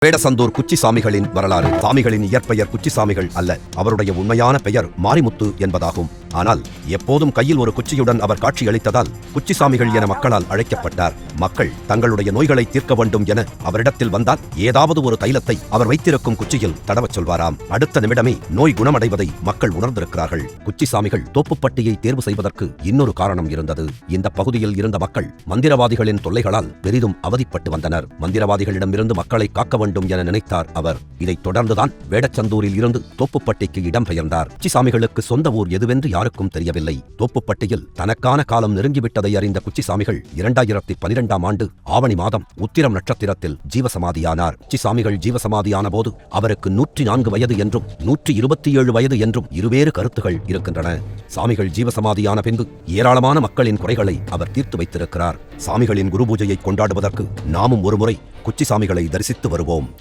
வேடசந்தூர் குச்சிசாமிகளின் வரலாறு. சாமிகளின் இயற்பெயர் குச்சிசாமிகள் அல்ல, அவருடைய உண்மையான பெயர் மாரிமுத்து என்பதாகும். ஆனால் எப்போதும் கையில் ஒரு குச்சியுடன் அவர் காட்சியளித்ததால் குச்சிசாமிகள் என மக்களால் அழைக்கப்பட்டார். மக்கள் தங்களுடைய நோய்களை தீர்க்க வேண்டும் என அவரிடத்தில் வந்தால் ஏதாவது ஒரு தைலத்தை அவர் வைத்திருக்கும் குச்சியில் தடவச் சொல்வாராம். அடுத்த நிமிடமே நோய் குணமடைவதை மக்கள் உணர்ந்திருக்கிறார்கள். குச்சிசாமிகள் தோப்புப்பட்டியை தேர்வு செய்வதற்கு இன்னொரு காரணம் இருந்தது. இந்த பகுதியில் இருந்த மக்கள் மந்திரவாதிகளின் தொல்லைகளால் பெரிதும் அவதிப்பட்டு வந்தனர். மந்திரவாதிகளிடமிருந்து மக்களை காக்க வேண்டும் என நினைத்தார் அவர். இதைத் தொடர்ந்துதான் வேடச்சந்தூரில் இருந்து தோப்புப்பட்டிக்கு இடம்பெயர்ந்தார். குச்சிசாமிகளுக்கு சொந்த ஊர் எதுவென்று யாருக்கும் தெரியவில்லை. தோப்புப்பட்டியில் தனக்கான காலம் நெருங்கிவிட்டதை அறிந்த குச்சிசாமிகள் 2012ஆம் ஆண்டு ஆவணி மாதம் உத்திரம் நட்சத்திரத்தில் ஜீவசமாதியானார். குச்சிசாமிகள் ஜீவசமாதியான போது அவருக்கு 104 வயது என்றும் 127 வயது என்றும் இருவேறு கருத்துகள் இருக்கின்றன. சாமிகள் ஜீவசமாதியான பின்பு ஏராளமான மக்களின் குறைகளை அவர் தீர்த்து வைத்திருக்கிறார். சாமிகளின் குரு பூஜையை கொண்டாடுவதற்கு நாமும் ஒருமுறை குச்சிசாமிகளை தரிசித்து வருவோம்.